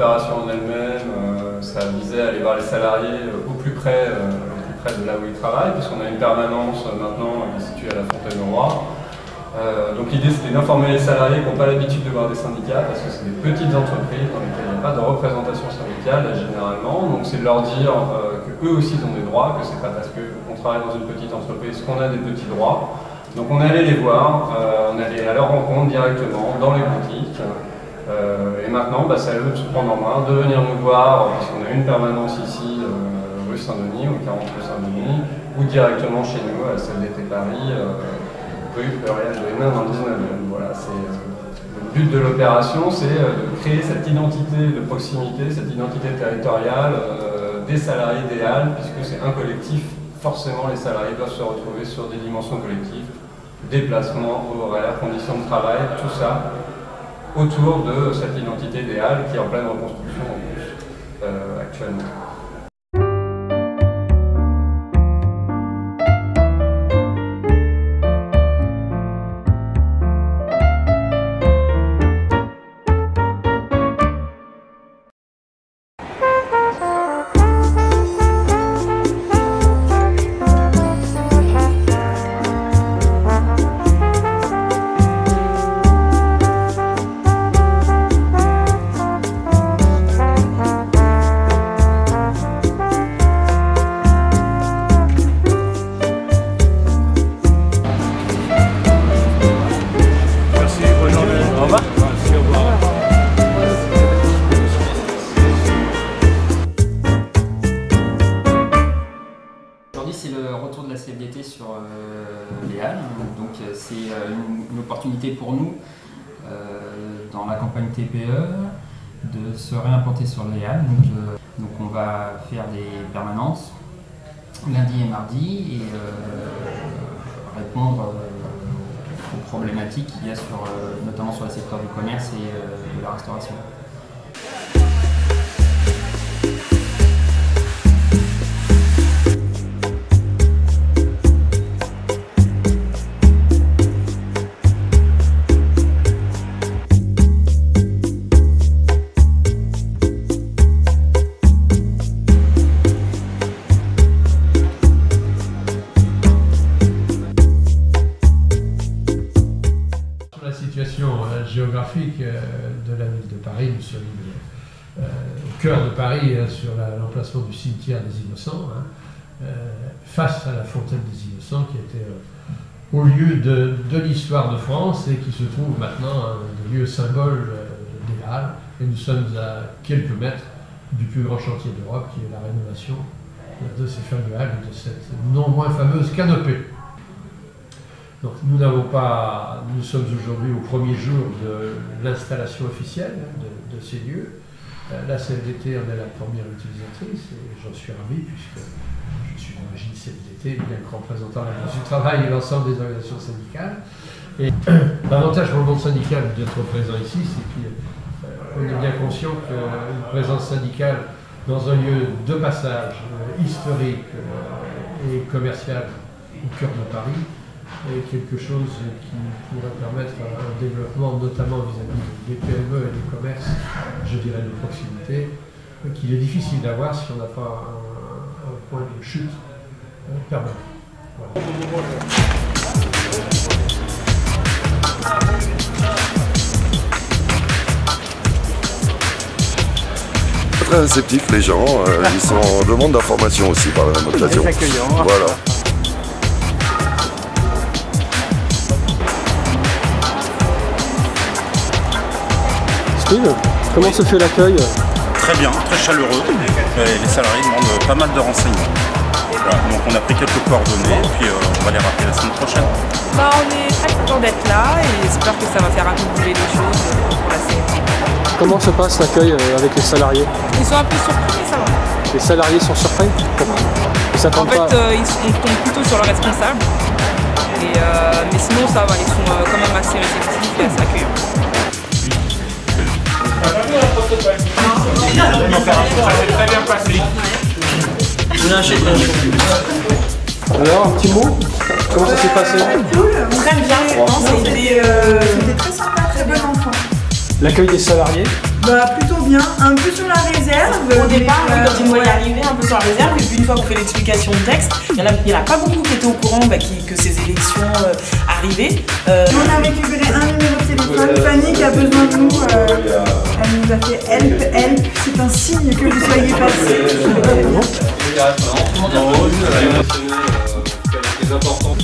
l'opération en elle-même, ça visait à aller voir les salariés au plus près de là où ils travaillent, puisqu'on a une permanence maintenant qui est située à la Fontaine-au-Roi. Donc l'idée c'était d'informer les salariés qui n'ont pas l'habitude de voir des syndicats, parce que c'est des petites entreprises dans lesquelles il n'y a pas de représentation syndicale généralement. Donc c'est de leur dire qu'eux aussi ils ont des droits, que c'est pas parce qu'on travaille dans une petite entreprise qu'on a des petits droits. Donc on est allé les voir, on est allé à leur rencontre directement dans les boutiques. Et maintenant c'est à eux de se prendre en main, de venir nous voir, puisqu'on a une permanence ici rue Saint-Denis, au 40 rue Saint-Denis, ou directement chez nous à la CFDT Paris, rue Eurial de Hénin dans le 19e. Voilà, le but de l'opération, c'est de créer cette identité de proximité, cette identité territoriale des salariés des Halles, puisque c'est un collectif, forcément les salariés doivent se retrouver sur des dimensions collectives, déplacements, horaires, conditions de travail, tout ça autour de cette identité des Halles qui est en pleine reconstruction en plus actuellement. Aujourd'hui, c'est le retour de la CFDT sur les Halles. Donc, c'est une opportunité pour nous, dans la campagne TPE, de se réimplanter sur les Halles. Donc, on va faire des permanences lundi et mardi et répondre aux problématiques qu'il y a notamment sur le secteur du commerce et de la restauration. Géographique de la ville de Paris. Nous sommes au cœur de Paris, sur l'emplacement du cimetière des Innocents, face à la fontaine des Innocents, qui était au lieu de l'histoire de France et qui se trouve maintenant un lieu symbole des Halles. Et nous sommes à quelques mètres du plus grand chantier d'Europe, qui est la rénovation de ces fameux Halles et de cette non moins fameuse canopée. Donc nous sommes aujourd'hui au premier jour de l'installation officielle de ces lieux. La CFDT en est la première utilisatrice et j'en suis ravi puisque je suis d'origine CFDT, bien que représentant la Bourse du Travail et l'ensemble des organisations syndicales. Et l'avantage pour le monde syndical d'être présent ici, c'est qu'on est bien conscient qu'une présence syndicale dans un lieu de passage historique et commercial au cœur de Paris est quelque chose qui pourrait permettre un développement, notamment vis-à-vis des PME et des commerces, je dirais de proximité, qu'il est difficile d'avoir si on n'a pas un point de chute permanent. Très réceptifs les gens, ils sont en demande d'informations aussi par la même occasion. Voilà. Comment se fait l'accueil? Très bien, très chaleureux. Les salariés demandent pas mal de renseignements. Voilà, donc on a pris quelques coordonnées et puis on va les rappeler la semaine prochaine. On est très content d'être là et j'espère que ça va faire un peu bouger les choses pour la CFDT. Comment se passe l'accueil avec les salariés? Ils sont un peu surpris, mais ça va. Les salariés sont surpris? En fait, ils tombent plutôt sur le responsable. Mais sinon ça va, ils sont quand même assez réceptifs et assez accueillants. Ça s'est très bien passé. Alors, un petit mot? Comment ça s'est passé? Cool, très bien. C'était très sympa, très bon enfant. L'accueil des salariés? Bah plutôt bien, un peu sur la réserve. Au départ, oui, quand ils nous voyaient arriver, un peu sur la réserve, et puis une fois qu'on fait l'explication de texte, il n'y en a pas beaucoup qui étaient au courant que ces élections arrivaient. On a récupéré un numéro de téléphone, Fanny qui a besoin de nous, elle nous a fait help, c'est un signe que vous soyez passés. Les importants.